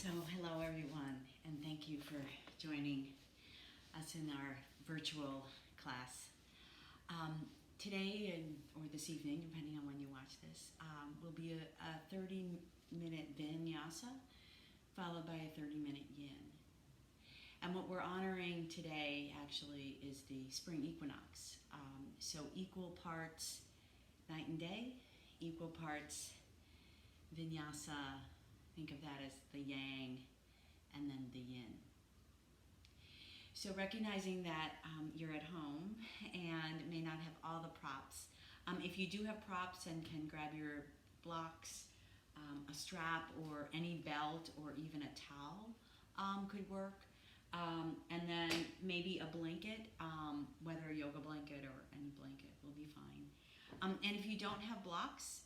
So, hello everyone, and thank you for joining us in our virtual class. Today or this evening, depending on when you watch this, will be a 30-minute vinyasa followed by a 30-minute yin. And what we're honoring today actually is the spring equinox. So equal parts night and day, equal parts vinyasa. Think of that as the yang and then the yin. So recognizing that you're at home and may not have all the props. If you do have props and can grab your blocks, a strap or any belt or even a towel could work. And then maybe a blanket, whether a yoga blanket or any blanket will be fine. And if you don't have blocks,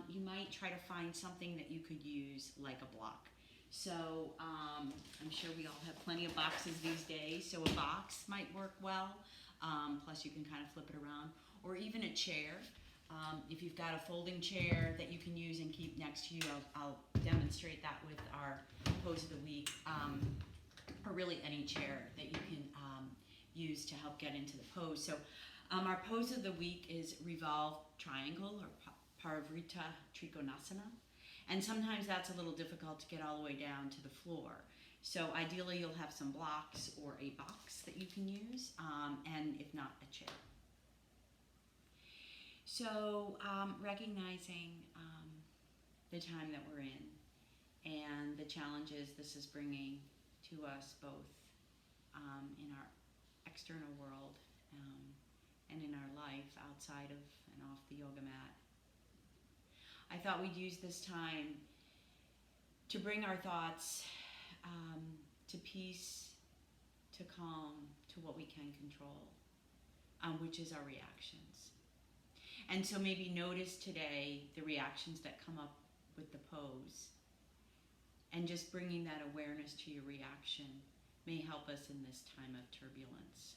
you might try to find something that you could use like a block. So I'm sure we all have plenty of boxes these days, so a box might work well. Plus you can kind of flip it around. Or even a chair. If you've got a folding chair that you can use and keep next to you, I'll demonstrate that with our pose of the week. Or really any chair that you can use to help get into the pose. So our pose of the week is revolve triangle or Parivrtta Trikonasana. And sometimes that's a little difficult to get all the way down to the floor. So ideally you'll have some blocks or a box that you can use, and if not, a chair. So recognizing the time that we're in and the challenges this is bringing to us both in our external world and in our life outside of and off the yoga mat. I thought we'd use this time to bring our thoughts to peace, to calm, to what we can control, which is our reactions. And so maybe notice today the reactions that come up with the pose. And just bringing that awareness to your reaction may help us in this time of turbulence.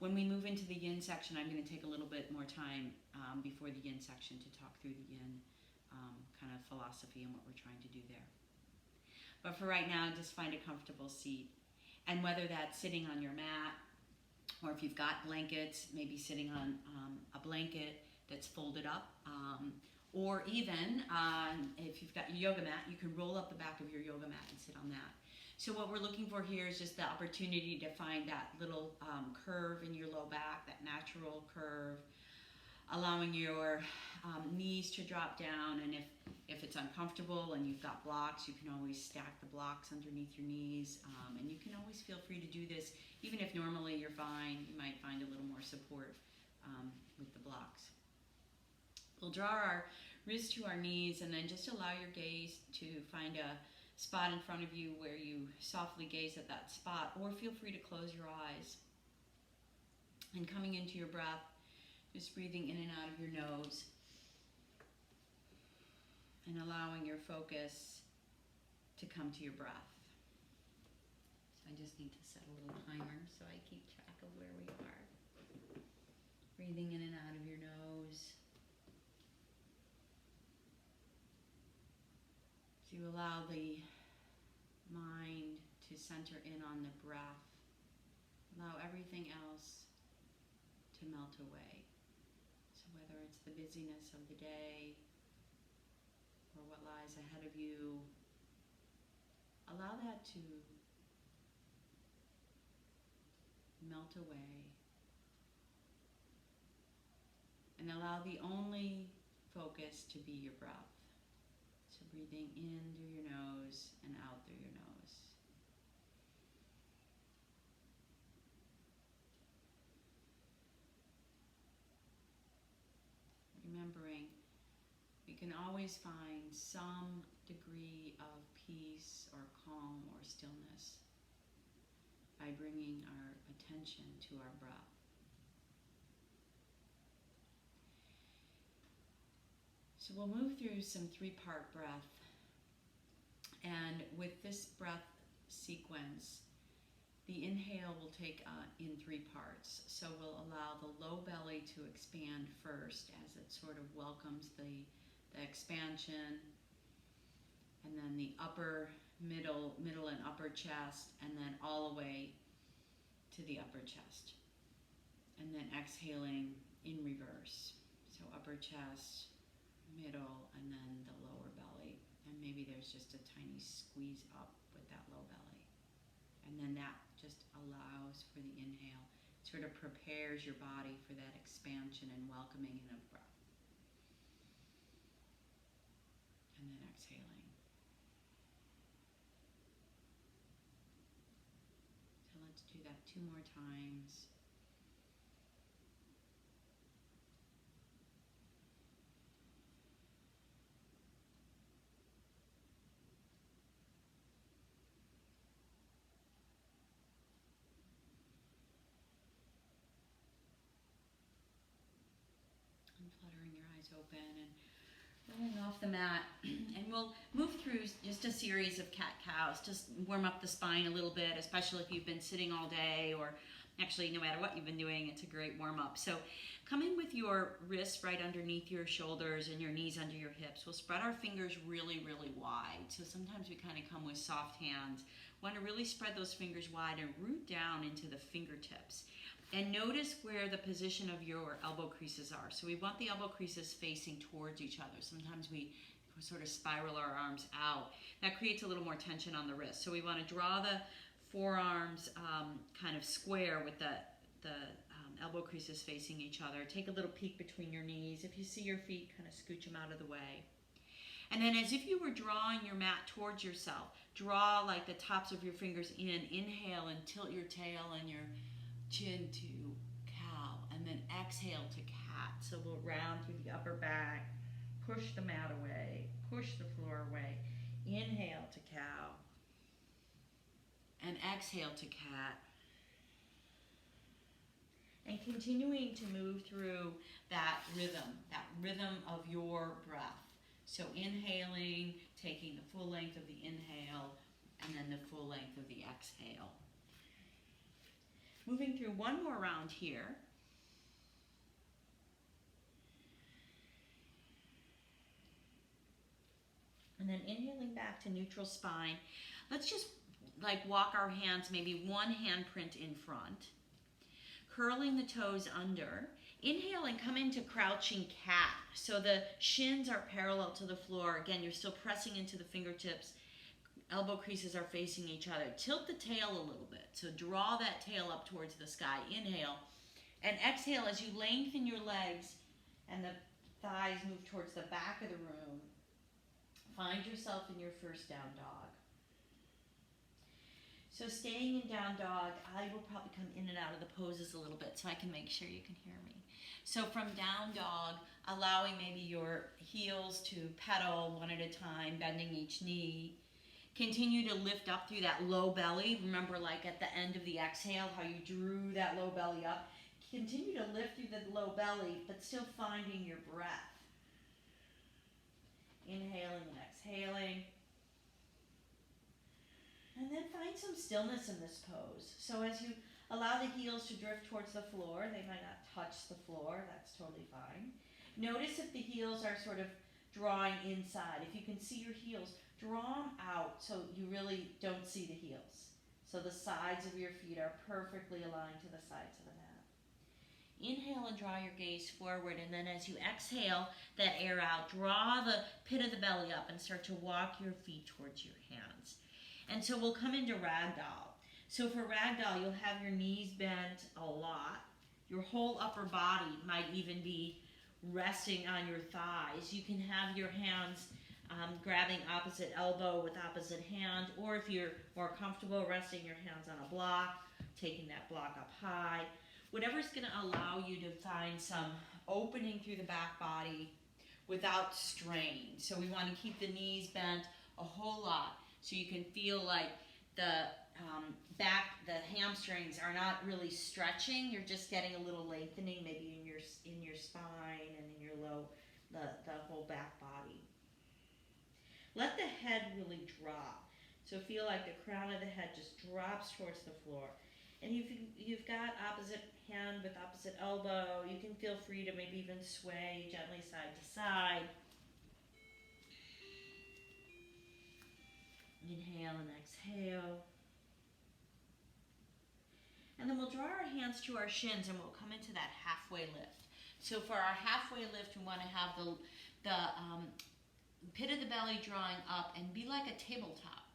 When we move into the yin section, I'm going to take a little bit more time before the yin section to talk through the yin kind of philosophy and what we're trying to do there. But for right now, just find a comfortable seat. And whether that's sitting on your mat, or if you've got blankets, maybe sitting on a blanket that's folded up, or even if you've got your yoga mat, you can roll up the back of your yoga mat and sit on that. So what we're looking for here is just the opportunity to find that little curve in your low back, that natural curve, allowing your knees to drop down. And if it's uncomfortable and you've got blocks, you can always stack the blocks underneath your knees. And you can always feel free to do this. Even if normally you're fine, you might find a little more support with the blocks. We'll draw our wrists to our knees and then just allow your gaze to find a spot in front of you where you softly gaze at that spot, or feel free to close your eyes. And coming into your breath, just breathing in and out of your nose and allowing your focus to come to your breath. So I just need to set a little timer so I keep track of where we are. Breathing in and out of your nose. So you allow the mind to center in on the breath. Allow everything else to melt away. So whether it's the busyness of the day or what lies ahead of you, allow that to melt away. And allow the only focus to be your breath. So breathing in through your nose and out through your nose. Remembering we can always find some degree of peace or calm or stillness by bringing our attention to our breath. So we'll move through some three-part breath. And with this breath sequence, the inhale will take in three parts. So we'll allow the low belly to expand first as it sort of welcomes the expansion. And then the upper, middle and upper chest, and then all the way to the upper chest. And then exhaling in reverse. So upper chest, middle, and then the lower belly. And maybe there's just a tiny squeeze up with that low belly. And then that just allows for the inhale, sort of prepares your body for that expansion and welcoming in of breath. And then exhaling. So let's do that 2 more times. And fluttering your eyes open and rolling off the mat. And we'll move through just a series of cat-cows, just warm up the spine a little bit, especially if you've been sitting all day, or actually no matter what you've been doing, it's a great warm-up. So come in with your wrists right underneath your shoulders and your knees under your hips. We'll spread our fingers really, really wide. So sometimes we kind of come with soft hands. Want to really spread those fingers wide and root down into the fingertips. And notice where the position of your elbow creases are. So we want the elbow creases facing towards each other. Sometimes we sort of spiral our arms out. That creates a little more tension on the wrist. So we want to draw the forearms kind of square with the elbow creases facing each other. Take a little peek between your knees. If you see your feet, kind of scooch them out of the way. And then as if you were drawing your mat towards yourself, draw like the tops of your fingers in. Inhale and tilt your tail and your chin to cow, and then exhale to cat. So we'll round through the upper back, push the mat away, push the floor away. Inhale to cow, and exhale to cat. And continuing to move through that rhythm of your breath. So inhaling, taking the full length of the inhale, and then the full length of the exhale. Moving through one more round here. And then inhaling back to neutral spine. Let's just like walk our hands, maybe one handprint in front. Curling the toes under. Inhale and come into crouching cat. So the shins are parallel to the floor. Again, you're still pressing into the fingertips. Elbow creases are facing each other. Tilt the tail a little bit. So draw that tail up towards the sky. Inhale. And exhale as you lengthen your legs and the thighs move towards the back of the room. Find yourself in your first down dog. So staying in down dog, I will probably come in and out of the poses a little bit so I can make sure you can hear me. So from down dog, allowing maybe your heels to pedal one at a time, bending each knee. Continue to lift up through that low belly. Remember, like at the end of the exhale, how you drew that low belly up. Continue to lift through the low belly, but still finding your breath. Inhaling and exhaling. And then find some stillness in this pose. So as you allow the heels to drift towards the floor, they might not touch the floor, that's totally fine. Notice if the heels are sort of drawing inside. If you can see your heels, draw them out so you really don't see the heels. So the sides of your feet are perfectly aligned to the sides of the mat. Inhale and draw your gaze forward, and then as you exhale that air out, draw the pit of the belly up and start to walk your feet towards your hands. And so we'll come into ragdoll. So for ragdoll, you'll have your knees bent a lot. Your whole upper body might even be resting on your thighs. You can have your hands grabbing opposite elbow with opposite hand, or if you're more comfortable, resting your hands on a block, taking that block up high. Whatever's going to allow you to find some opening through the back body without strain. So we want to keep the knees bent a whole lot so you can feel like the the hamstrings are not really stretching. You're just getting a little lengthening, maybe in your spine and in your the whole back body. Let the head really drop. So feel like the crown of the head just drops towards the floor. And you've got opposite hand with opposite elbow. You can feel free to maybe even sway gently side to side. Inhale and exhale. And then we'll draw our hands to our shins and we'll come into that halfway lift. So for our halfway lift, we want to have the pit of the belly drawing up and be like a tabletop.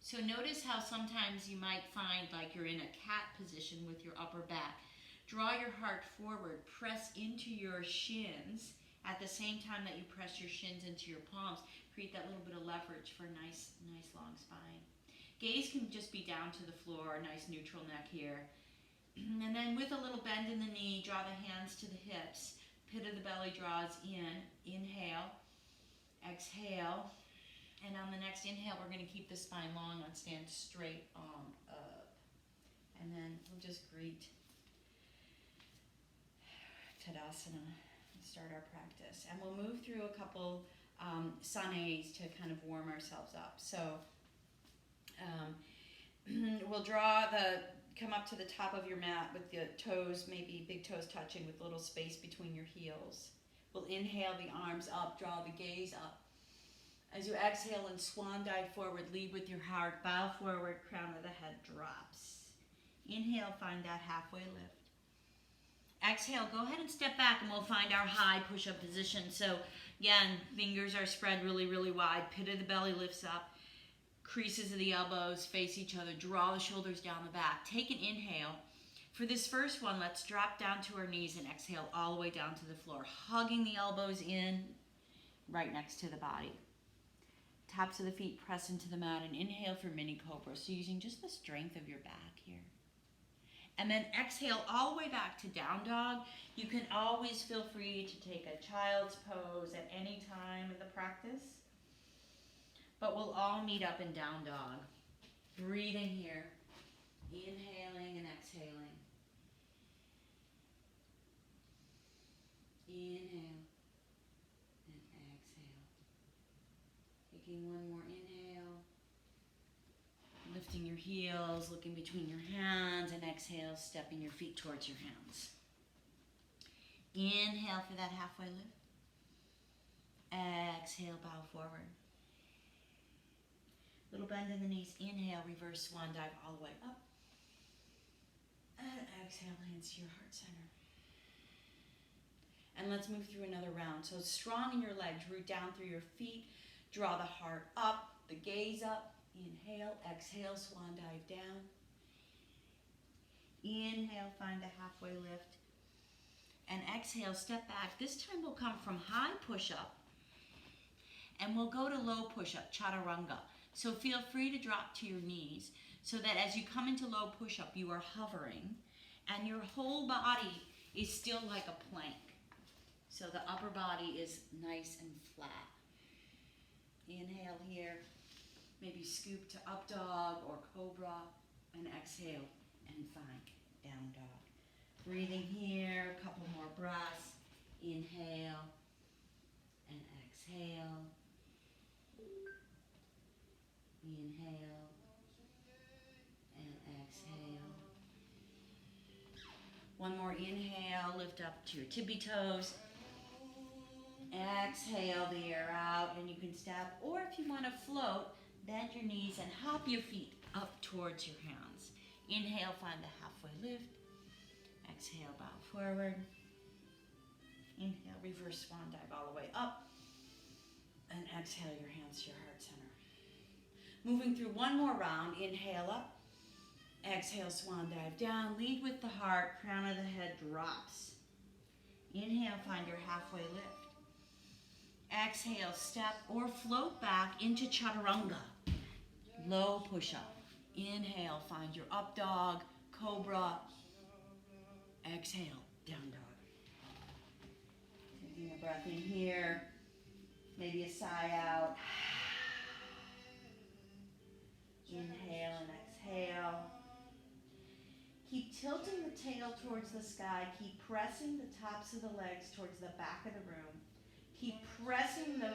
So notice how sometimes you might find like you're in a cat position with your upper back. Draw your heart forward, press into your shins at the same time that you press your shins into your palms. Create that little bit of leverage for a nice long spine. Gaze can just be down to the floor, a nice neutral neck here. And then with a little bend in the knee, draw the hands to the hips. Pit of the belly draws in. Inhale. Exhale. And on the next inhale, we're going to keep the spine long and stand straight arm up. And then we'll just greet Tadasana and start our practice. And we'll move through a couple sanes to kind of warm ourselves up. So we'll come up to the top of your mat with the toes, maybe big toes touching with a little space between your heels. We'll inhale the arms up, draw the gaze up. As you exhale and swan dive forward, lead with your heart, bow forward, crown of the head drops. Inhale, find that halfway lift. Exhale, go ahead and step back and we'll find our high push-up position. So again, fingers are spread really wide, pit of the belly lifts up. Creases of the elbows face each other. Draw the shoulders down the back. Take an inhale. For this first one, let's drop down to our knees and exhale all the way down to the floor. Hugging the elbows in, right next to the body. Tops of the feet press into the mat and inhale for mini cobra. So using just the strength of your back here. And then exhale all the way back to down dog. You can always feel free to take a child's pose at any time in the practice. But we'll all meet up in down dog. Breathing here. Inhaling and exhaling. Inhale and exhale. Taking one more inhale. Lifting your heels, looking between your hands, and exhale, stepping your feet towards your hands. Inhale for that halfway lift. Exhale, bow forward. Little bend in the knees. Inhale, reverse swan dive all the way up. And exhale, hands to your heart center. And let's move through another round. So strong in your legs, root down through your feet. Draw the heart up, the gaze up. Inhale, exhale, swan dive down. Inhale, find a halfway lift. And exhale, step back. This time we'll come from high push-up. And we'll go to low push-up, chaturanga. So feel free to drop to your knees so that as you come into low push-up, you are hovering and your whole body is still like a plank. So the upper body is nice and flat. Inhale here, maybe scoop to up dog or cobra, and exhale and find down dog. Breathing here, a couple more breaths. Inhale and exhale. Inhale and exhale. One more inhale, lift up to your tippy toes. Exhale the air out, and you can step, or if you want to float, bend your knees and hop your feet up towards your hands. Inhale, find the halfway lift. Exhale, bow forward. Inhale, reverse swan dive all the way up. And exhale your hands to your heart center. Moving through one more round, inhale up. Exhale, swan dive down. Lead with the heart, crown of the head drops. Inhale, find your halfway lift. Exhale, step or float back into chaturanga. Low push-up. Inhale, find your up dog, cobra. Exhale, down dog. Taking a breath in here. Maybe a sigh out. Inhale and exhale. Keep tilting the tail towards the sky. Keep pressing the tops of the legs towards the back of the room. Keep pressing the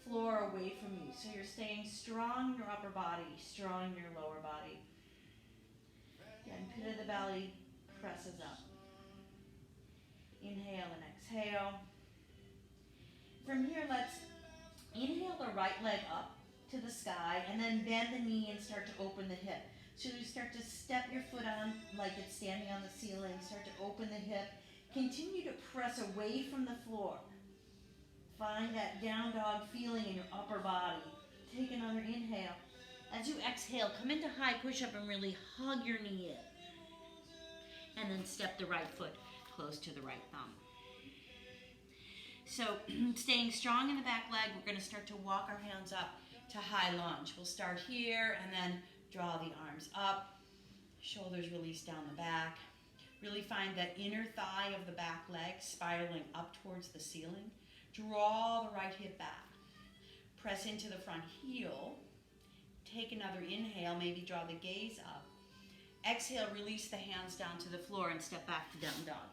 floor away from you. So you're staying strong in your upper body, strong in your lower body. Again, pit of the belly presses up. Inhale and exhale. From here, let's inhale the right leg up to the sky, and then bend the knee and start to open the hip. So you start to step your foot on like it's standing on the ceiling, start to open the hip. Continue to press away from the floor. Find that down dog feeling in your upper body. Take another inhale. As you exhale, come into high push-up and really hug your knee in. And then step the right foot close to the right thumb. So staying strong in the back leg, we're going to start to walk our hands up to high lunge. We'll start here and then draw the arms up. Shoulders release down the back. Really find that inner thigh of the back leg spiraling up towards the ceiling. Draw the right hip back. Press into the front heel. Take another inhale, maybe draw the gaze up. Exhale, release the hands down to the floor and step back to down dog.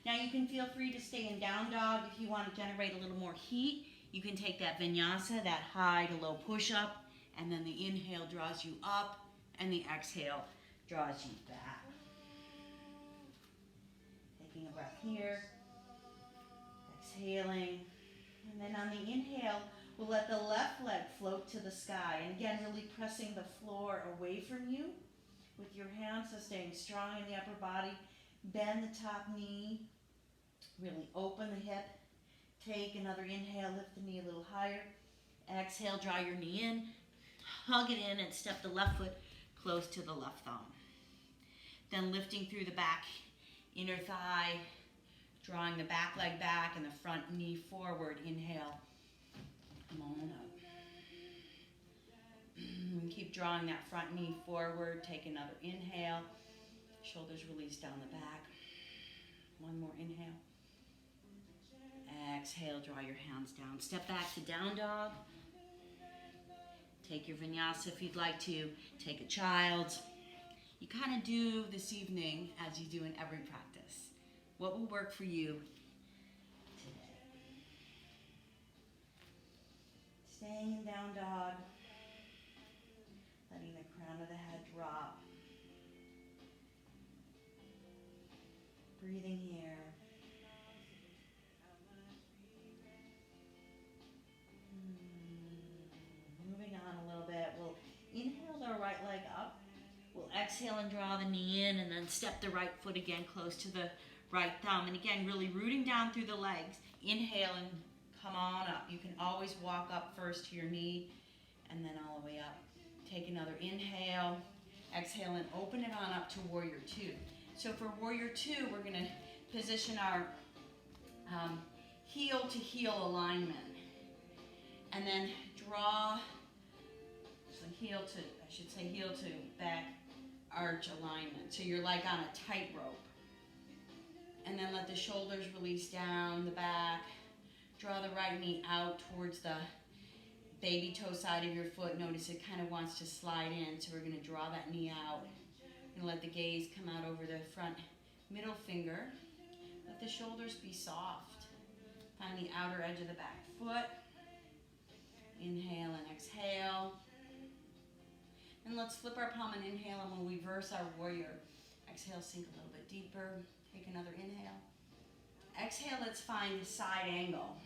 Now you can feel free to stay in down dog if you want to generate a little more heat. You can take that vinyasa, that high to low push-up, and then the inhale draws you up, and the exhale draws you back. Taking a breath here, exhaling, and then on the inhale, we'll let the left leg float to the sky, and again, really pressing the floor away from you with your hands, so staying strong in the upper body. Bend the top knee, really open the hip. Take another inhale, lift the knee a little higher. Exhale, draw your knee in, hug it in, and step the left foot close to the left thumb. Then lifting through the back, inner thigh, drawing the back leg back and the front knee forward. Inhale, come on up. Keep drawing that front knee forward. Take another inhale. Shoulders release down the back. One more inhale. Exhale, draw your hands down. Step back to down dog. Take your vinyasa if you'd like to. Take a child's. You kind of do this evening as you do in every practice. What will work for you today? Staying in down dog. Letting the crown of the head drop. Breathing here. Moving on a little bit. We'll inhale the right leg up. We'll exhale and draw the knee in, and then step the right foot again close to the right thumb. And again, really rooting down through the legs. Inhale and come on up. You can always walk up first to your knee and then all the way up. Take another inhale. Exhale and open it on up to Warrior Two. So for Warrior Two, we're going to position our heel to heel alignment. And then draw, so heel to back arch alignment. So you're like on a tightrope. And then let the shoulders release down the back. Draw the right knee out towards the baby toe side of your foot. Notice it kind of wants to slide in, so we're going to draw that knee out. And let the gaze come out over the front middle finger. Let the shoulders be soft. Find the outer edge of the back foot. Inhale and exhale. And let's flip our palm and inhale, and we'll reverse our warrior. Exhale, sink a little bit deeper. Take another inhale. Exhale, let's find side angle.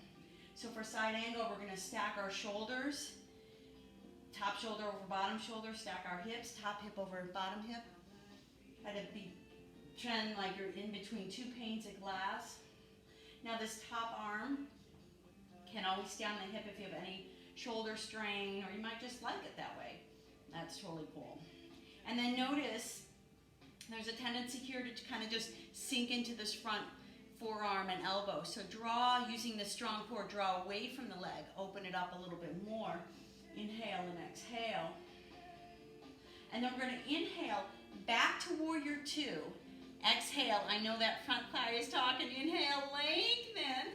So for side angle, we're going to stack our shoulders. Top shoulder over bottom shoulder. Stack our hips. Top hip over bottom hip. Try to trend like you're in between two panes of glass. Now this top arm can always stay on the hip if you have any shoulder strain, or you might just like it that way. That's totally cool. And then notice there's a tendency here to kind of just sink into this front forearm and elbow. So draw, using the strong core, draw away from the leg. Open it up a little bit more. Inhale and exhale. And then we're going to inhale back to Warrior Two. Exhale, I know that front thigh is talking. Inhale, lengthen.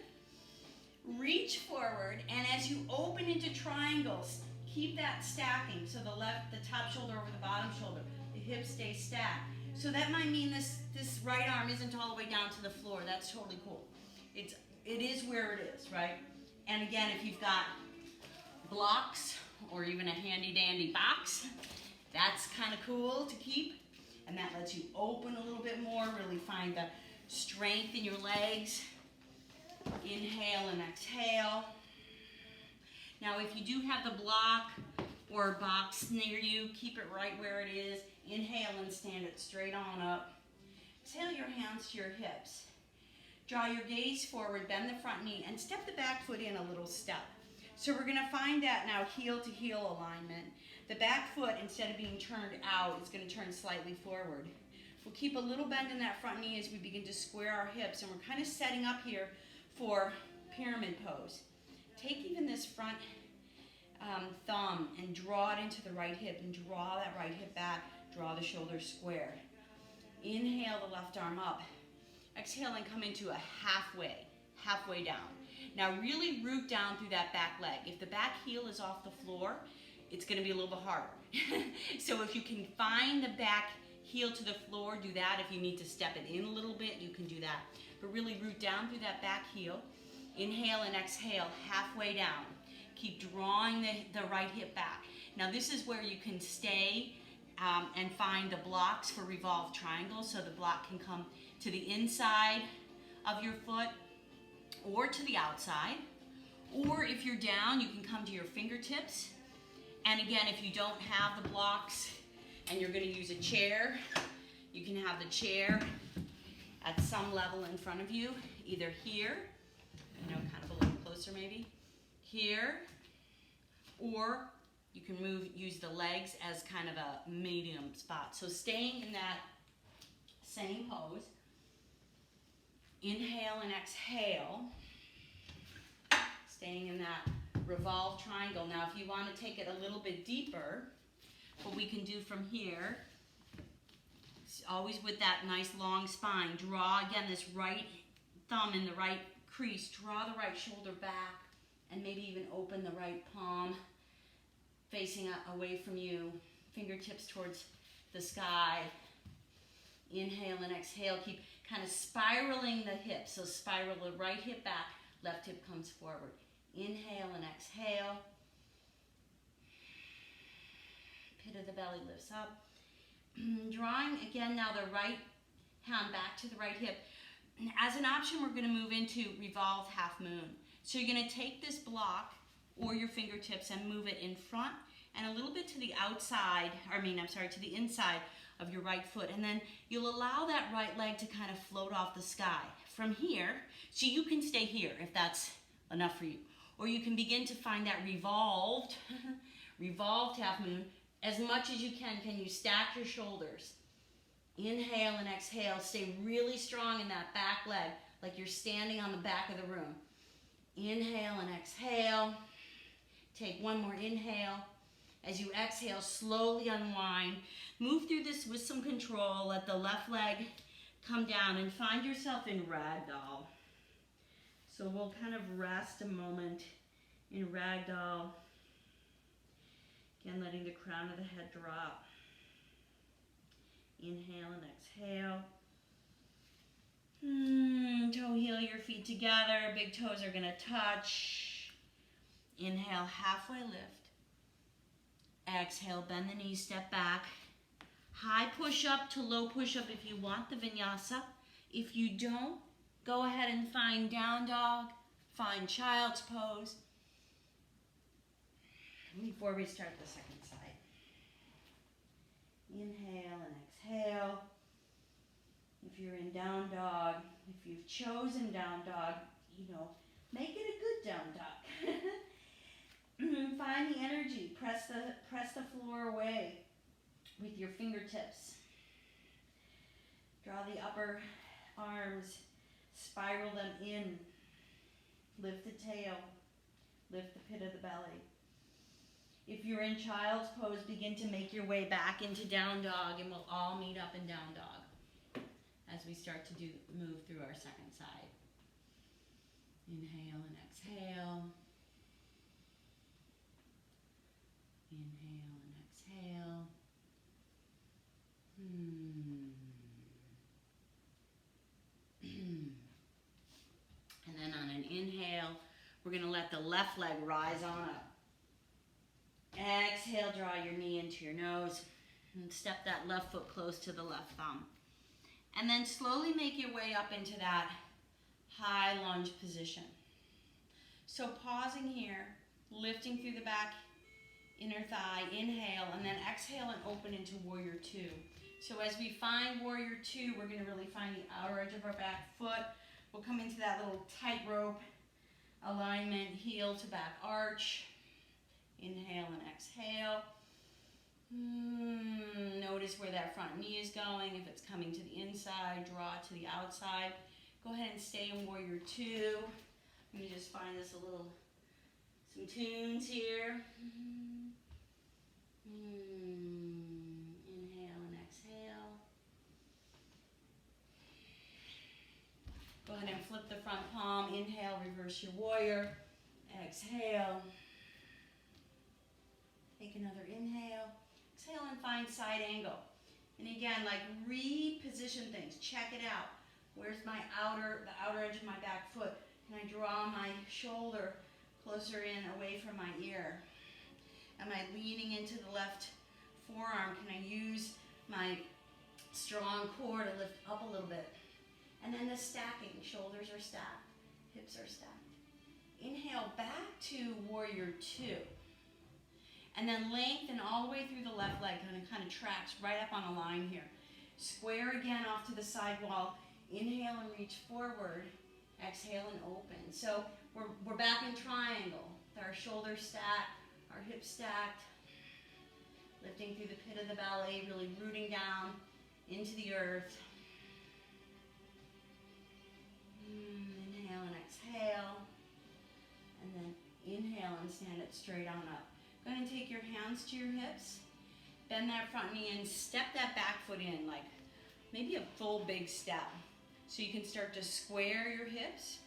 Reach forward, and as you open into triangles, keep that stacking. So the top shoulder over the bottom shoulder. The hips stay stacked. So that might mean this right arm isn't all the way down to the floor. That's totally cool. It is where it is, right? And again, if you've got blocks or even a handy dandy box, that's kind of cool to keep. And that lets you open a little bit more, really find the strength in your legs. Inhale and exhale. Now if you do have the block or a box near you. Keep it right where it is. Inhale and stand it straight on up. Exhale your hands to your hips. Draw your gaze forward, bend the front knee, and step the back foot in a little step. So we're going to find that now heel to heel alignment. The back foot, instead of being turned out, is going to turn slightly forward. We'll keep a little bend in that front knee as we begin to square our hips, and we're kind of setting up here for pyramid pose. Take even this front thumb and draw it into the right hip, and draw that right hip back. Draw the shoulders square. Inhale the left arm up. Exhale and come into a halfway down. Now really root down through that back leg. If the back heel is off the floor, it's going to be a little bit harder. So if you can find the back heel to the floor, do that. If you need to step it in a little bit, you can do that. But really root down through that back heel. Inhale and exhale, halfway down. Keep drawing the right hip back. Now this is where you can stay and find the blocks for revolved triangles, so the block can come to the inside of your foot or to the outside. Or if you're down, you can come to your fingertips. And again, if you don't have the blocks and you're going to use a chair, you can have the chair at some level in front of you, either here, kind of a little closer maybe, here, or you can use the legs as kind of a medium spot. So staying in that same pose, inhale and exhale, staying in that revolved triangle. Now if you want to take it a little bit deeper, what we can do from here, always with that nice long spine, draw again this right thumb in the right crease, draw the right shoulder back, and maybe even open the right palm facing away from you, fingertips towards the sky. Inhale and exhale, keep kind of spiraling the hips. So spiral the right hip back, left hip comes forward. Inhale and exhale. Pit of the belly lifts up. Drawing again now the right hand back to the right hip. As an option, we're going to move into revolved half moon. So you're going to take this block or your fingertips and move it in front and a little bit to the outside, to the inside of your right foot. And then you'll allow that right leg to kind of float off the sky. From here, so you can stay here if that's enough for you. Or you can begin to find that revolved half moon. As much as you can you stack your shoulders? Inhale and exhale. Stay really strong in that back leg, like you're standing on the back of the room. Inhale and exhale. Take one more inhale. As you exhale, slowly unwind. Move through this with some control. Let the left leg come down and find yourself in ragdoll. So we'll kind of rest a moment in ragdoll. Again, letting the crown of the head drop. Inhale and exhale. Toe heel your feet together. Big toes are going to touch. Inhale, halfway lift. Exhale, bend the knees, step back. High push-up to low push-up if you want the vinyasa. If you don't, go ahead and find down dog, find child's pose. Before we start the second side. Inhale and exhale. If you're in down dog, if you've chosen down dog, make it a good down dog. Find the energy. Press the floor away with your fingertips. Draw the upper arms, spiral them in. Lift the tail. Lift the pit of the belly. If you're in child's pose, begin to make your way back into down dog, and we'll all meet up in down dog as we start to move through our second side. Inhale and exhale. Inhale and exhale. And then on an inhale, we're going to let the left leg rise on up. Exhale, draw your knee into your nose and step that left foot close to the left thumb. And then slowly make your way up into that high lunge position. So pausing here, lifting through the back, inner thigh, inhale, and then exhale and open into warrior two. So as we find warrior two, we're gonna really find the outer edge of our back foot. We'll come into that little tightrope alignment, heel to back arch. Inhale and exhale. Notice where that front knee is going. If it's coming to the inside, draw it to the outside. Go ahead and stay in warrior two. Let me just find this some tunes here. Inhale and exhale. Go ahead and flip the front palm. Inhale, reverse your warrior. Exhale. Take another inhale. Exhale and find side angle. And again, like reposition things. Check it out. Where's the outer edge of my back foot? Can I draw my shoulder closer in, away from my ear? Am I leaning into the left forearm? Can I use my strong core to lift up a little bit? And then the stacking. Shoulders are stacked. Hips are stacked. Inhale back to warrior two. And then lengthen all the way through the left leg, kind of tracks right up on a line here. Square again off to the side wall. Inhale and reach forward. Exhale and open. So we're back in triangle. With our shoulders stacked, our hips stacked. Lifting through the pit of the ballet, really rooting down into the earth. Inhale and exhale. And then inhale and stand it straight on up. Go ahead and take your hands to your hips. Bend that front knee and step that back foot in, like maybe a full big step. So you can start to square your hips.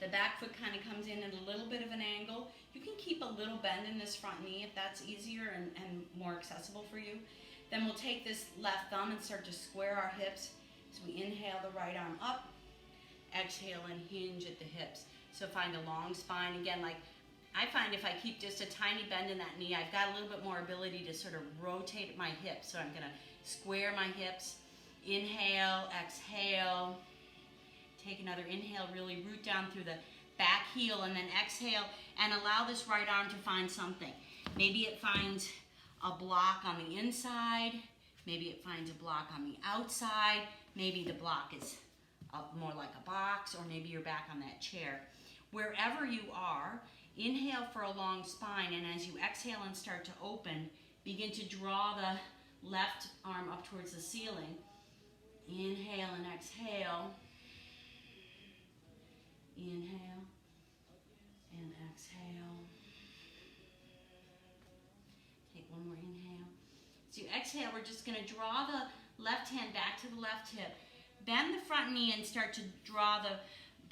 The back foot kind of comes in at a little bit of an angle. You can keep a little bend in this front knee if that's easier and more accessible for you. Then we'll take this left thumb and start to square our hips. So we inhale the right arm up. Exhale and hinge at the hips. So find a long spine. Again, like I find if I keep just a tiny bend in that knee, I've got a little bit more ability to sort of rotate my hips. So I'm gonna square my hips. Inhale, exhale. Take another inhale, really root down through the back heel, and then exhale and allow this right arm to find something. Maybe it finds a block on the inside. Maybe it finds a block on the outside. Maybe the block is more like a box, or maybe you're back on that chair. Wherever you are, inhale for a long spine, and as you exhale and start to open, begin to draw the left arm up towards the ceiling. Inhale and exhale. Inhale and exhale. Take one more inhale. So you exhale, we're just going to draw the left hand back to the left hip. Bend the front knee and start to draw the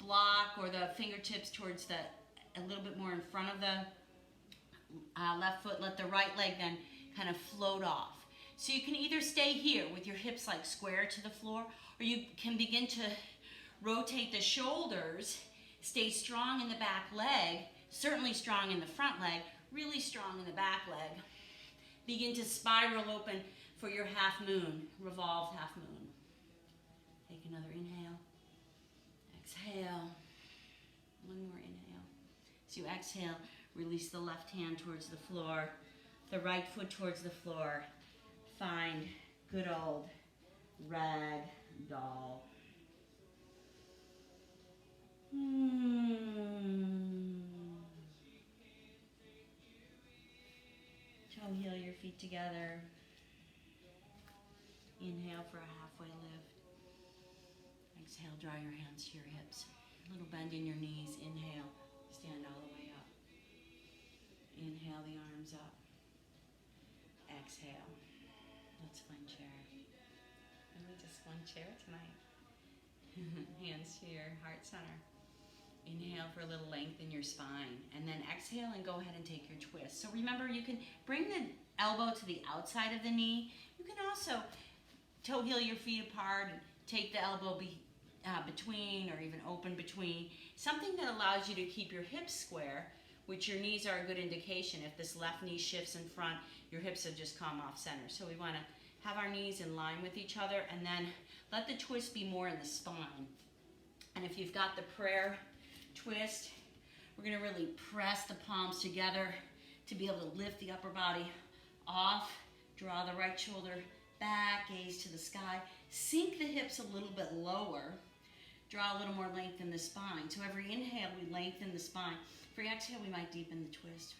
block or the fingertips towards a little bit more in front of the left foot. Let the right leg then kind of float off. So you can either stay here with your hips like square to the floor, or you can begin to rotate the shoulders, stay strong in the back leg, certainly strong in the front leg, really strong in the back leg. Begin to spiral open for your half moon, revolved half moon. Take another inhale. Exhale. One more inhale. So you exhale, release the left hand towards the floor, the right foot towards the floor. Find good old rag doll. Toe heel your feet together. Inhale for a halfway lift. Exhale, draw your hands to your hips. A little bend in your knees. Inhale, stand all the way up. Inhale the arms up. Exhale. Let's fun chair. Maybe just one chair tonight. Hands to your heart center. Inhale for a little length in your spine. And then exhale and go ahead and take your twist. So remember, you can bring the elbow to the outside of the knee. You can also toe heel your feet apart and take the elbow between, or even open between. Something that allows you to keep your hips square, which your knees are a good indication. If this left knee shifts in front, your hips have just come off center. So we want to have our knees in line with each other, and then let the twist be more in the spine. And if you've got the prayer twist, we're going to really press the palms together, to be able to lift the upper body off, draw the right shoulder back, gaze to the sky, sink the hips a little bit lower, draw a little more length in the spine. So every inhale, we lengthen the spine. For your exhale, we might deepen the twist.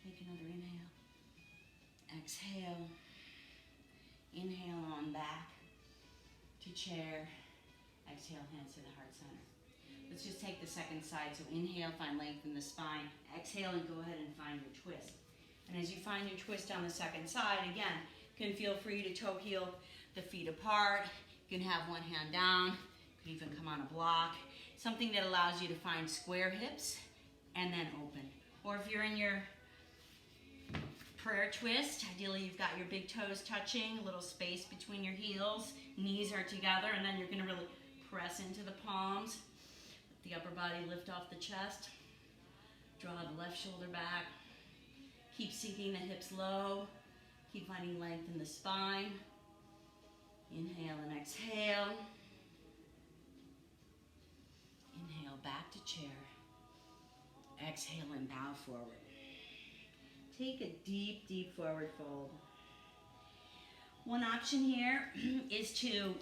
Take another inhale. Exhale. Inhale on back to chair. Exhale, hands to the heart center. Let's just take the second side. So inhale, find length in the spine. Exhale, and go ahead and find your twist. And as you find your twist on the second side, again, you can feel free to toe heel the feet apart. You can have one hand down. You can even come on a block. Something that allows you to find square hips and then open. Or if you're in your prayer twist, ideally you've got your big toes touching, a little space between your heels, knees are together, and then you're going to really press into the palms. Let the upper body lift off the chest. Draw the left shoulder back. Keep sinking the hips low. Keep finding length in the spine. Inhale and exhale. Inhale, back to chair. Exhale and bow forward. Take a deep, deep forward fold. One option here is to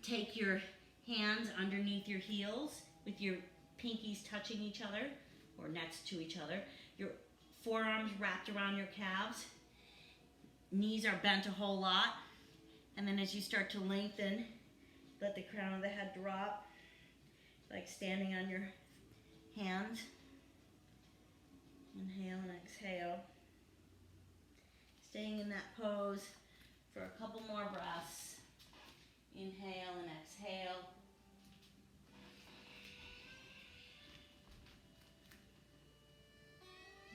take your hands underneath your heels with your pinkies touching each other or next to each other. Your forearms wrapped around your calves. Knees are bent a whole lot. And then as you start to lengthen, let the crown of the head drop, like standing on your hands. Inhale and exhale. Staying in that pose for a couple more breaths. Inhale and exhale.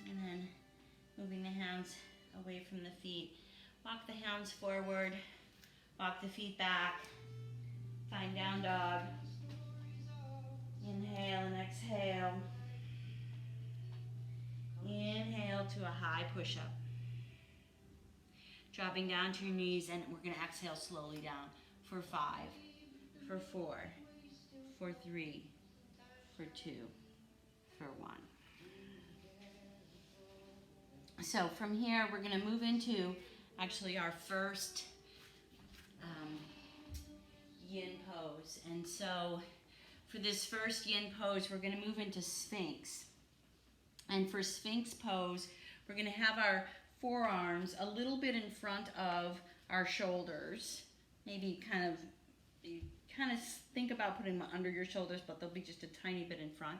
And then moving the hands away from the feet. Walk the hands forward. Walk the feet back. Find down dog. Inhale and exhale. Inhale to a high push-up. Dropping down to your knees, and we're going to exhale slowly down for 5, for 4, for 3, for 2, for 1. So from here, we're going to move into actually our first yin pose. And so for this first yin pose, we're going to move into Sphinx. And for Sphinx pose, we're going to have our forearms a little bit in front of our shoulders. Maybe kind of think about putting them under your shoulders, but they'll be just a tiny bit in front.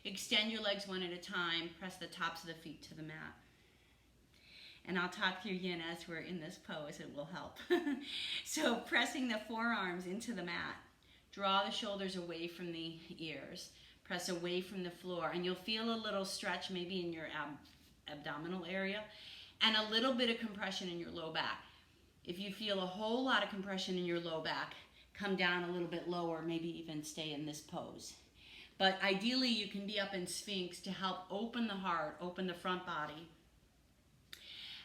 Extend your legs one at a time. Press the tops of the feet to the mat. And I'll talk through yin as we're in this pose. It will help. So pressing the forearms into the mat. Draw the shoulders away from the ears. Press away from the floor, and you'll feel a little stretch maybe in your abdominal area and a little bit of compression in your low back. If you feel a whole lot of compression in your low back, come down a little bit lower, maybe even stay in this pose. But ideally, you can be up in Sphinx to help open the heart, open the front body.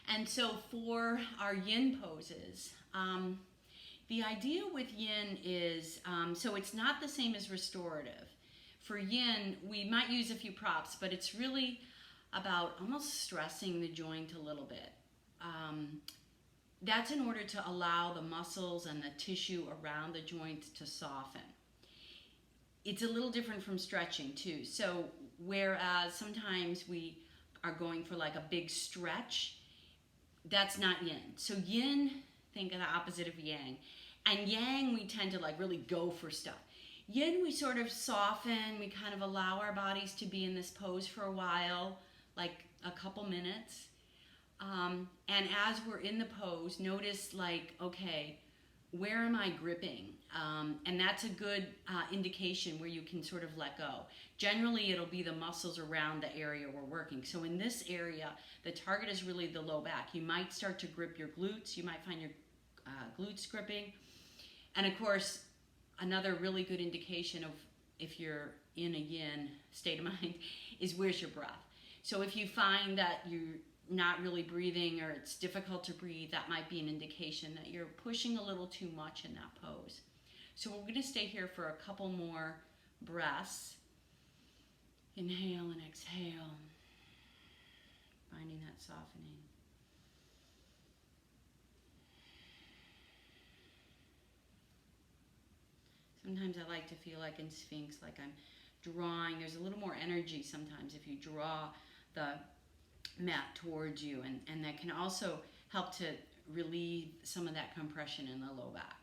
And so for our yin poses, the idea with yin is, so it's not the same as restorative. For yin, we might use a few props, but it's really about almost stressing the joint a little bit. That's in order to allow the muscles and the tissue around the joint to soften. It's a little different from stretching too. So whereas sometimes we are going for like a big stretch, that's not yin. So yin, think of the opposite of yang. And yang, we tend to like really go for stuff. Yin, we sort of soften, we kind of allow our bodies to be in this pose for a while, like a couple minutes. And as we're in the pose, notice like, okay, where am I gripping? And that's a good indication where you can sort of let go. Generally, it'll be the muscles around the area we're working. So in this area, the target is really the low back. You might start to grip your glutes. You might find your glutes gripping. And of course, another really good indication of if you're in a yin state of mind is where's your breath. So if you find that you're not really breathing or it's difficult to breathe, that might be an indication that you're pushing a little too much in that pose. So we're going to stay here for a couple more breaths. Inhale and exhale. finding that softening. Sometimes I like to feel like in Sphinx, like I'm drawing. There's a little more energy sometimes if you draw the mat towards you, and that can also help to relieve some of that compression in the low back.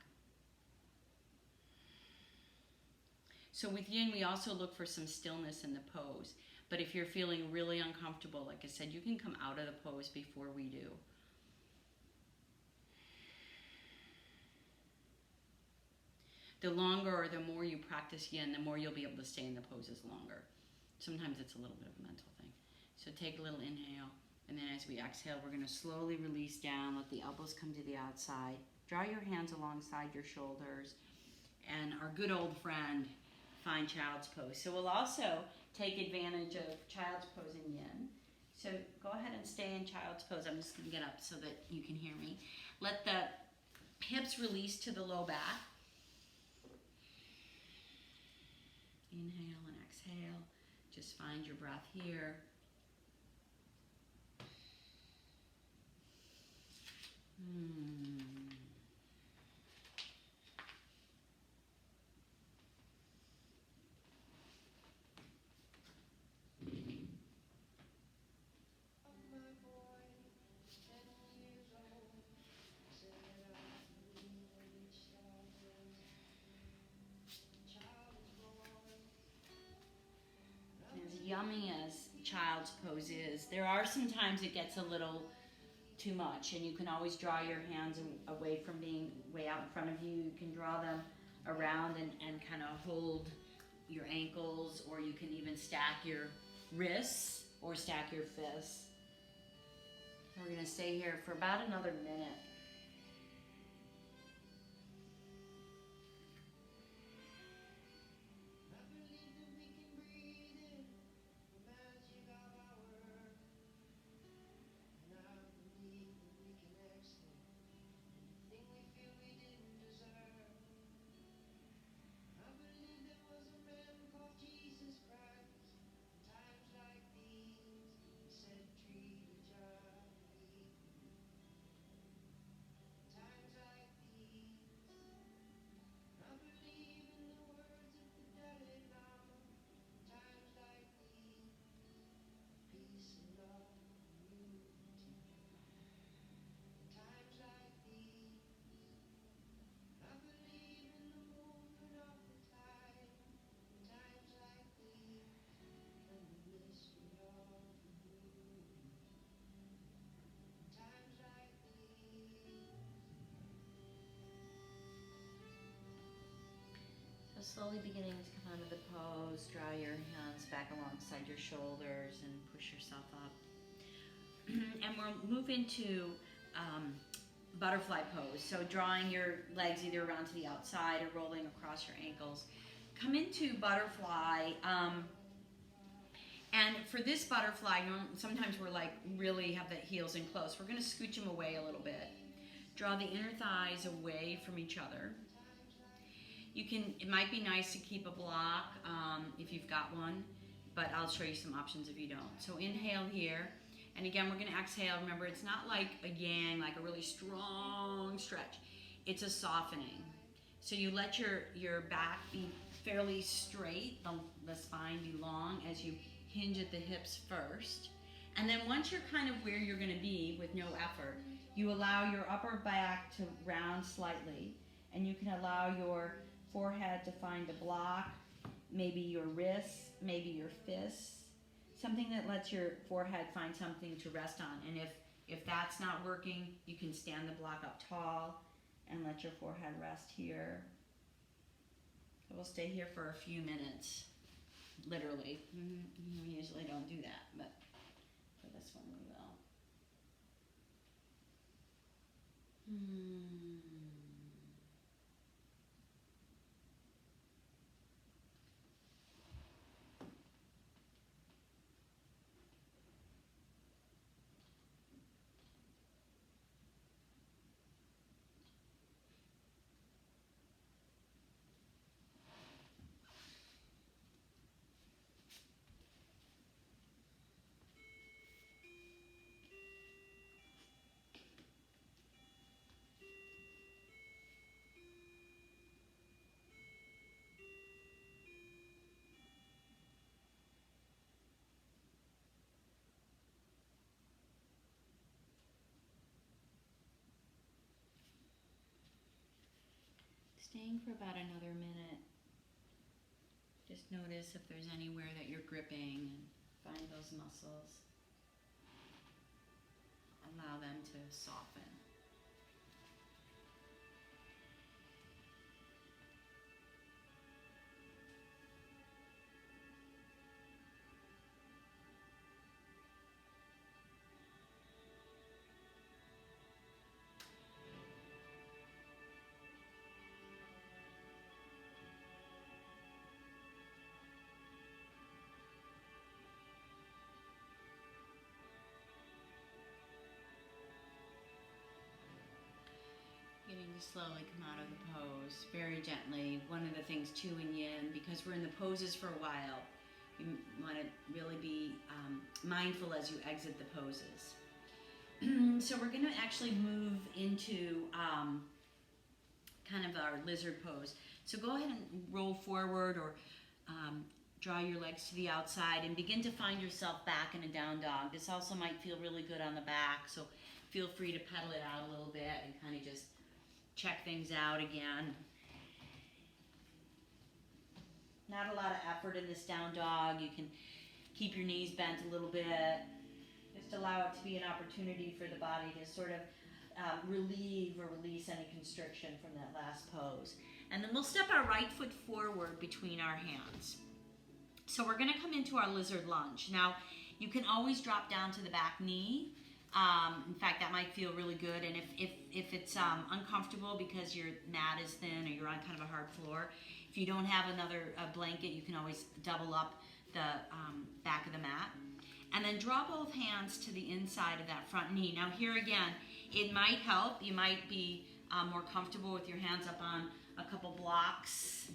So with yin, we also look for some stillness in the pose. But if you're feeling really uncomfortable, like I said, you can come out of the pose before we do. The longer or the more you practice yin, the more you'll be able to stay in the poses longer. Sometimes it's a little bit of a mental thing. So take a little inhale, and then as we exhale, we're going to slowly release down, let the elbows come to the outside. Draw your hands alongside your shoulders, and our good old friend, find child's pose. So we'll also take advantage of child's pose in yin. So go ahead and stay in child's pose. I'm just going to get up so that you can hear me. Let the hips release to the low back. Inhale and exhale. Just find your breath here. As yummy as child's pose is, there are some times it gets a little too much, and you can always draw your hands away from being way out in front of you. You can draw them around and kind of hold your ankles, or you can even stack your wrists or stack your fists. We're going to stay here for about another minute. Slowly beginning to come out of the pose, draw your hands back alongside your shoulders and push yourself up. And we'll move into butterfly pose. So drawing your legs either around to the outside or rolling across your ankles. Come into butterfly. And for this butterfly, sometimes we're like really have the heels in close. We're going to scooch them away a little bit. Draw the inner thighs away from each other. It might be nice to keep a block if you've got one, but I'll show you some options if you don't. So inhale here, and again we're gonna exhale. Remember, it's not like a yang, like a really strong stretch. It's a softening. So you let your back be fairly straight, the spine be long as you hinge at the hips first. And then once you're kind of where you're gonna be with no effort, you allow your upper back to round slightly, and you can allow your forehead to find a block, maybe your wrists, maybe your fists, something that lets your forehead find something to rest on. And if that's not working, you can stand the block up tall and let your forehead rest here. So we'll stay here for a few minutes, literally. We usually don't do that, but for this one we will. Staying for about another minute. Just notice if there's anywhere that you're gripping and find those muscles. Allow them to soften. Getting to slowly come out of the pose, very gently. One of the things too in yin, because we're in the poses for a while, you want to really be mindful as you exit the poses. So we're going to actually move into kind of our lizard pose. So go ahead and roll forward or draw your legs to the outside and begin to find yourself back in a down dog. This also might feel really good on the back, so feel free to pedal it out a little bit and kind of just check things out again. Not a lot of effort in this down dog. You can keep your knees bent a little bit. Just allow it to be an opportunity for the body to sort of relieve or release any constriction from that last pose. And then we'll step our right foot forward between our hands. So we're going to come into our lizard lunge. Now, you can always drop down to the back knee. In fact, that might feel really good. And if it's uncomfortable because your mat is thin or you're on kind of a hard floor, if you don't have another blanket, you can always double up the back of the mat. And then draw both hands to the inside of that front knee. Now here again, it might help. You might be more comfortable with your hands up on a couple blocks.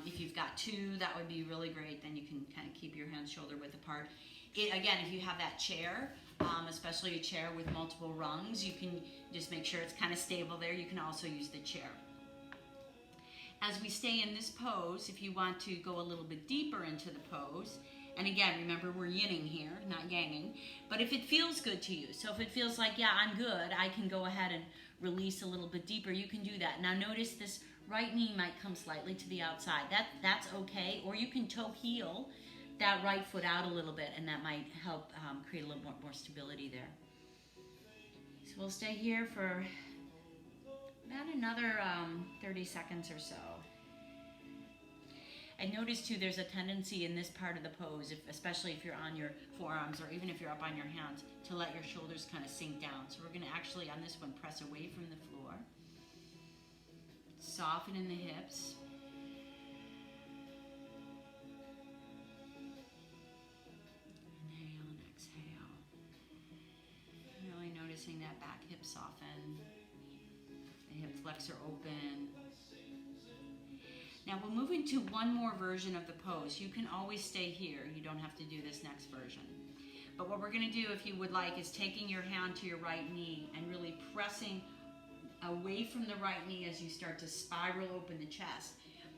If you've got two, that would be really great. Then you can kind of keep your hands shoulder width apart. Again, if you have that chair, especially a chair with multiple rungs, you can just make sure it's kind of stable there. You can also use the chair. As we stay in this pose, if you want to go a little bit deeper into the pose, and again, remember we're yinning here, not yanging, but if it feels good to you, so if it feels like, yeah, I'm good, I can go ahead and release a little bit deeper, you can do that. Now notice this right knee might come slightly to the outside. That's okay, or you can toe heel that right foot out a little bit, and that might help create a little more stability there. So we'll stay here for about another 30 seconds or so. I notice too there's a tendency in this part of the pose, especially if you're on your forearms or even if you're up on your hands, to let your shoulders kind of sink down. So we're going to actually on this one press away from the floor. Soften in the hips. Inhale and exhale. Really noticing that back hip soften. The hip flexor open. Now we'll move into one more version of the pose. You can always stay here. You don't have to do this next version. But what we're going to do, if you would like, is taking your hand to your right knee and really pressing away from the right knee as you start to spiral open the chest.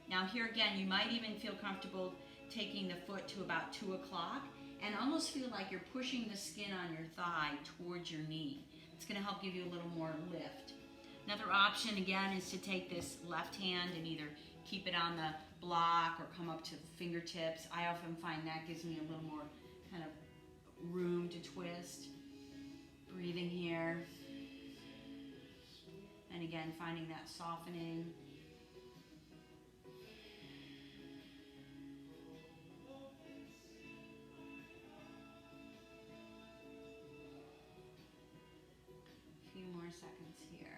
Now here again, you might even feel comfortable taking the foot to about 2 o'clock and almost feel like you're pushing the skin on your thigh towards your knee. It's going to help give you a little more lift. Another option again is to take this left hand and either keep it on the block or come up to fingertips. I often find that gives me a little more kind of room to twist. Breathing here. And again, finding that softening. A few more seconds here.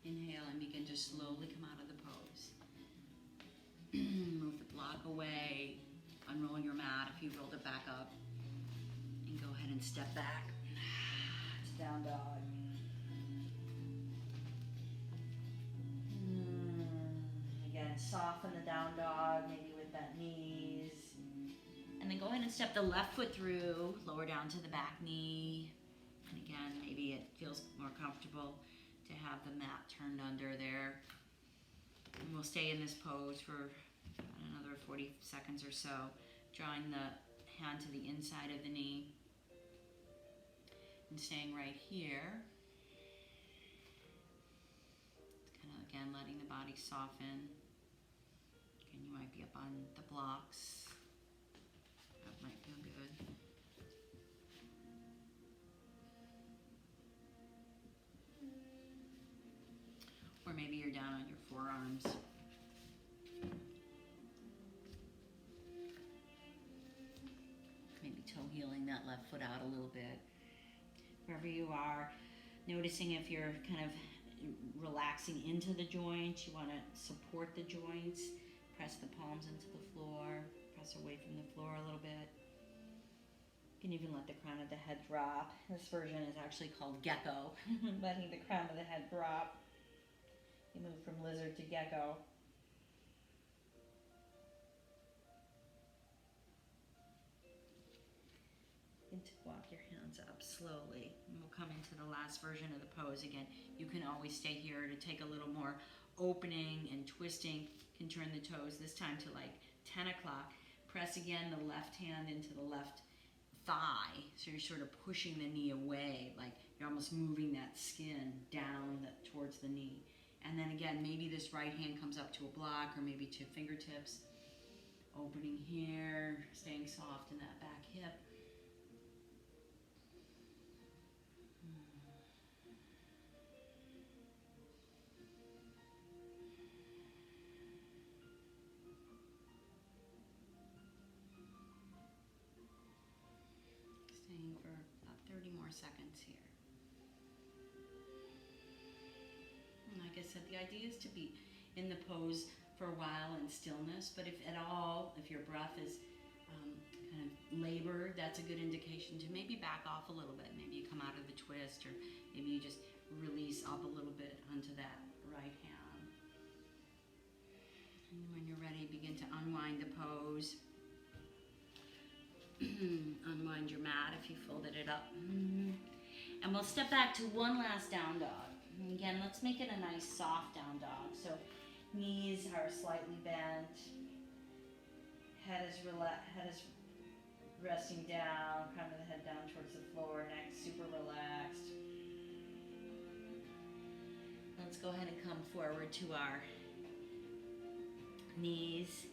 Inhale and begin to slowly come out of the pose. Move the block away. Unroll your mat if you rolled it back up. And go ahead and step back to down dog. Again, soften the down dog, maybe with that knees. And then go ahead and step the left foot through, lower down to the back knee. And again, maybe it feels more comfortable to have the mat turned under there. And we'll stay in this pose for another 40 seconds or so, drawing the hand to the inside of the knee. and staying right here. Kind of again letting the body soften. Again, you might be up on the blocks. That might feel good. Or maybe you're down on your forearms. Maybe toe heeling that left foot out a little bit. Wherever you are, noticing if you're kind of relaxing into the joints. You want to support the joints. Press the palms into the floor. Press away from the floor a little bit. You can even let the crown of the head drop. This version is actually called gecko. Letting the crown of the head drop. You move from lizard to gecko. And to walk your hands up slowly. And we'll come into the last version of the pose again. You can always stay here to take a little more opening and twisting. You can turn the toes this time to like 10 o'clock. Press again the left hand into the left thigh. So you're sort of pushing the knee away, like you're almost moving that skin down towards the knee. And then again, maybe this right hand comes up to a block or maybe to fingertips. Opening here, staying soft in that back hip. Staying for about 30 more seconds here. And like I said, the idea is to be in the pose for a while in stillness, but if at all, if your breath is kind of labored, that's a good indication to maybe back off a little bit. Maybe you come out of the twist, or maybe you just release up a little bit onto that right hand. And when you're ready, begin to unwind the pose. Unwind your mat if you folded it up. And we'll step back to one last down dog. And again, let's make it a nice soft down dog. So knees are slightly bent. Head is resting down. Crown of the head down towards the floor. Neck super relaxed. Let's go ahead and come forward to our knees.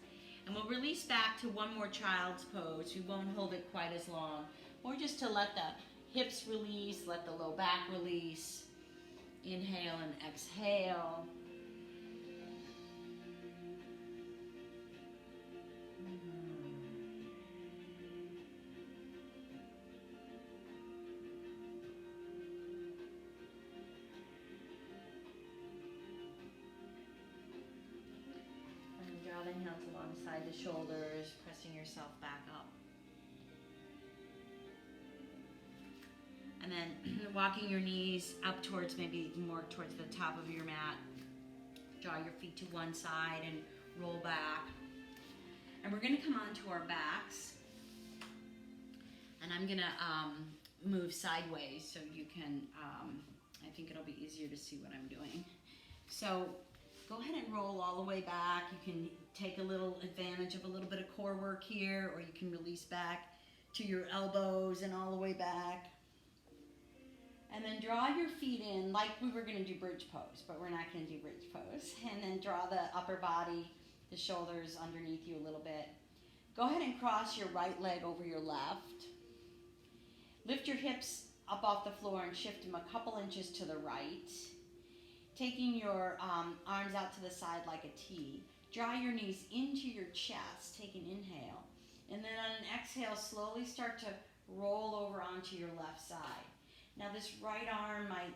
And we'll release back to one more child's pose. We won't hold it quite as long. Or just to let the hips release, let the low back release. Inhale and exhale. And draw the hands alongside the shoulders, pressing yourself back up. And then walking your knees up towards, maybe more towards the top of your mat. Draw your feet to one side and roll back. And we're going to come onto our backs. And I'm going to move sideways so you can, I think it'll be easier to see what I'm doing. So go ahead and roll all the way back. You can take a little advantage of a little bit of core work here, or you can release back to your elbows and all the way back. And then draw your feet in like we were going to do bridge pose, but we're not going to do bridge pose. And then draw the upper body, the shoulders underneath you a little bit. Go ahead and cross your right leg over your left. Lift your hips up off the floor and shift them a couple inches to the right. Taking your arms out to the side like a T. Draw your knees into your chest, take an inhale. And then on an exhale, slowly start to roll over onto your left side. Now this right arm might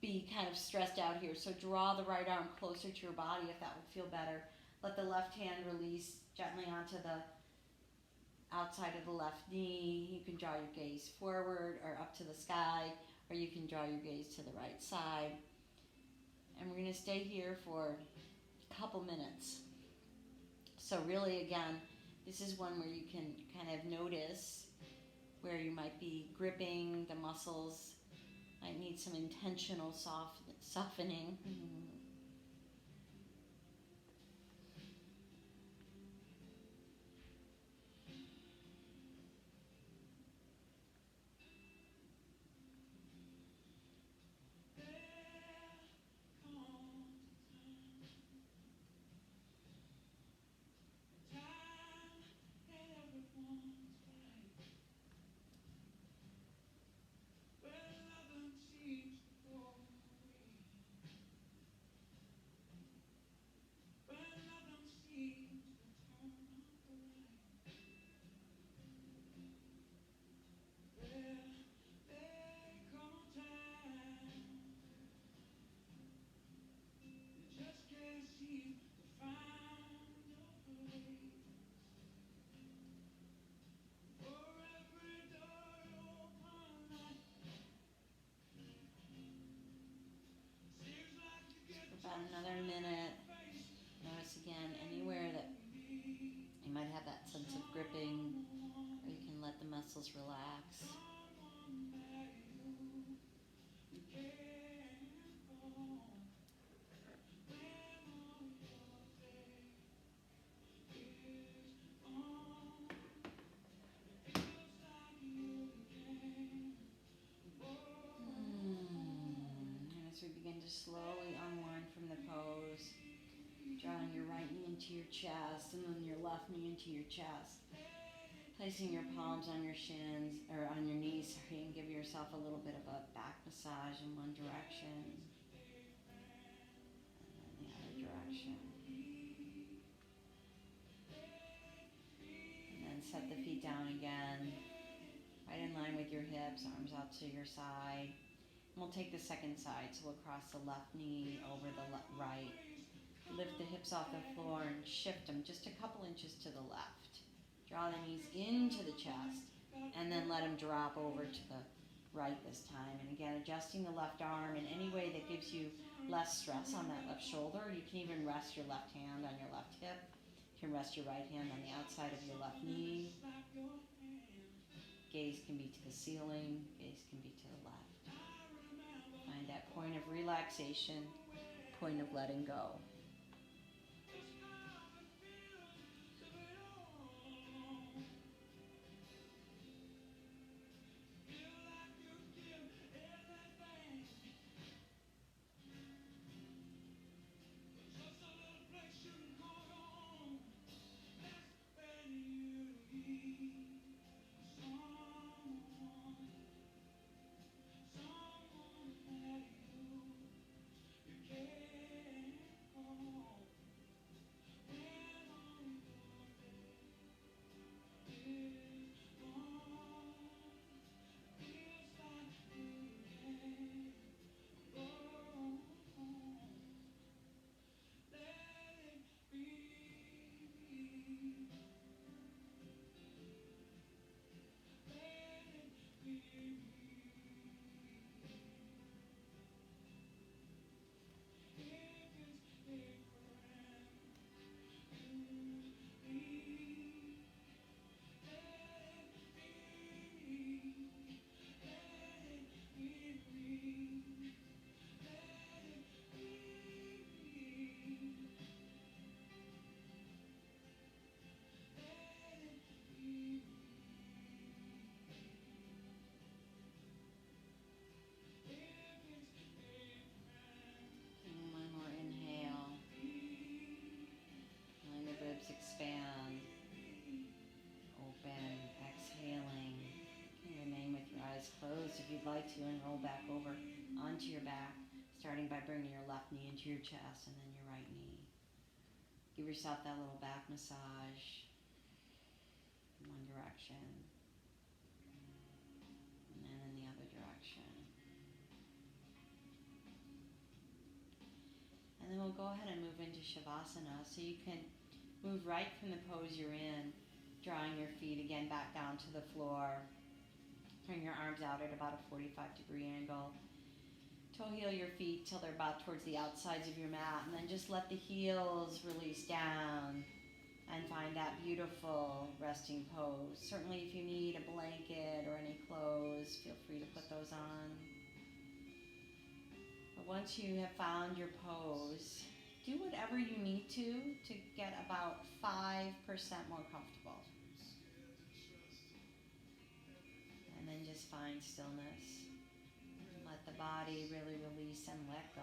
be kind of stressed out here, so draw the right arm closer to your body if that would feel better. Let the left hand release gently onto the outside of the left knee. You can draw your gaze forward or up to the sky, or you can draw your gaze to the right side. And we're going to stay here for a couple minutes. So really, again, this is one where you can kind of notice where you might be gripping the muscles, might need some intentional softening. muscles relax. And as we begin to slowly unwind from the pose, drawing your right knee into your chest and then your left knee into your chest. Placing your palms on your shins, or on your knees, sorry, and give yourself a little bit of a back massage in one direction. And then the other direction. And then set the feet down again, right in line with your hips, arms out to your side. And we'll take the second side, so we'll cross the left knee over the right. Lift the hips off the floor and shift them just a couple inches to the left. Draw the knees into the chest, and then let them drop over to the right this time. And again, adjusting the left arm in any way that gives you less stress on that left shoulder. You can even rest your left hand on your left hip. You can rest your right hand on the outside of your left knee. Gaze can be to the ceiling, gaze can be to the left. Find that point of relaxation, point of letting go. Expand, open, exhaling. You can remain with your eyes closed if you'd like to, and roll back over onto your back, starting by bringing your left knee into your chest and then your right knee. Give yourself that little back massage in one direction and then in the other direction. And then we'll go ahead and move into Shavasana, so you can move right from the pose you're in, drawing your feet again back down to the floor. Bring your arms out at about a 45-degree angle. Toe heel your feet till they're about towards the outsides of your mat, and then just let the heels release down and find that beautiful resting pose. Certainly if you need a blanket or any clothes, feel free to put those on. But once you have found your pose, do whatever you need to get about 5% more comfortable. And then just find stillness. Let the body really release and let go.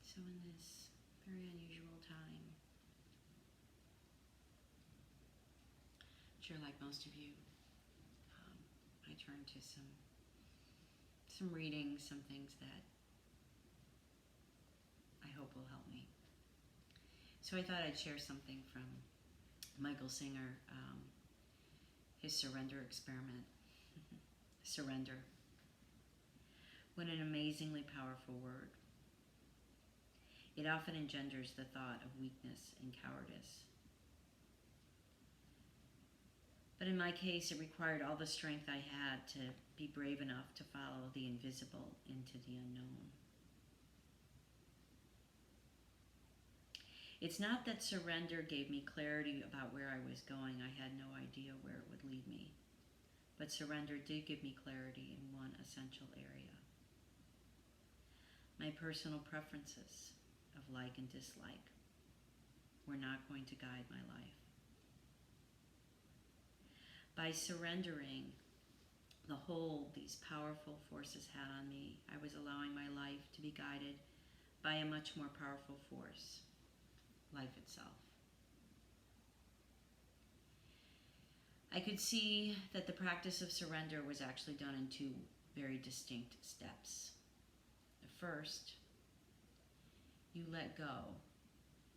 So in this very unusual time, sure, like most of you, I turned to some reading, some things that I hope will help me. So I thought I'd share something from Michael Singer, his surrender experiment. Surrender. What an amazingly powerful word. It often engenders the thought of weakness and cowardice. But in my case, it required all the strength I had to be brave enough to follow the invisible into the unknown. It's not that surrender gave me clarity about where I was going. I had no idea where it would lead me. But surrender did give me clarity in one essential area. My personal preferences of like and dislike were not going to guide my life. By surrendering the hold these powerful forces had on me, I was allowing my life to be guided by a much more powerful force, life itself. I could see that the practice of surrender was actually done in two very distinct steps. The first, you let go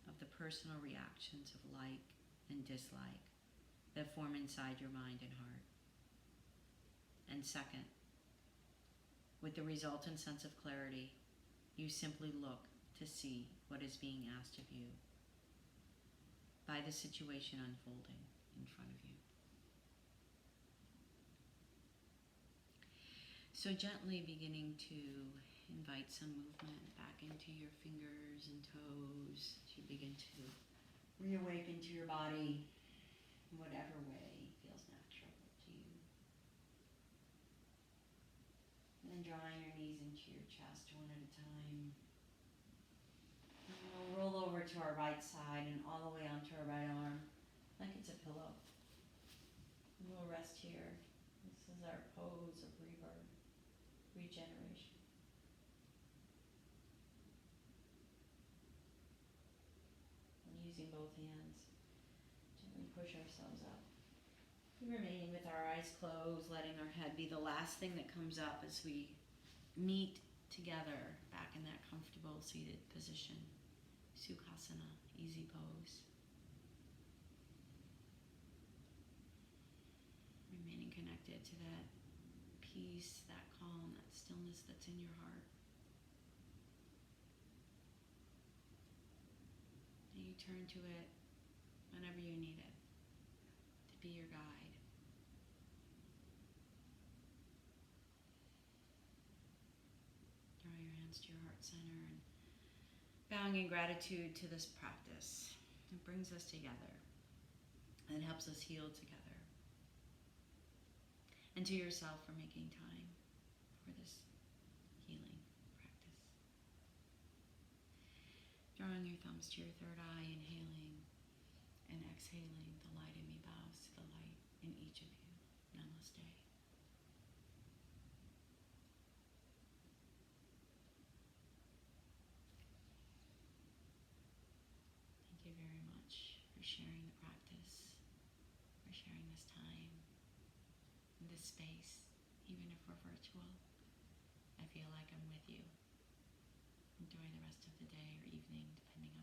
of the personal reactions of like and dislike that form inside your mind and heart. And second, with the resultant sense of clarity, you simply look to see what is being asked of you by the situation unfolding in front of you. So gently beginning to invite some movement back into your fingers and toes as you begin to reawaken to your body in whatever way feels natural to you. And then drawing your knees into your chest one at a time. And we'll roll over to our right side and all the way onto our right arm like it's a pillow. And we'll rest here. This is our pose of rebirth, regeneration. And using both hands, gently push ourselves up. Remaining with our eyes closed, letting our head be the last thing that comes up as we meet together back in that comfortable seated position. Sukhasana, easy pose. Remaining connected to that peace, that calm, that stillness that's in your heart. And you turn to it whenever you need it to be your guide. Draw your hands to your heart center and bowing in gratitude to this practice. It brings us together and helps us heal together. And to yourself for making time for this healing practice. Drawing your thumbs to your third eye, inhaling and exhaling. The light in me bows to the light in each of you. Namaste. Thank you very much for sharing the practice, for sharing this time, in this space, even if we're virtual. I feel like I'm with you. Enjoy the rest of the day or evening, depending on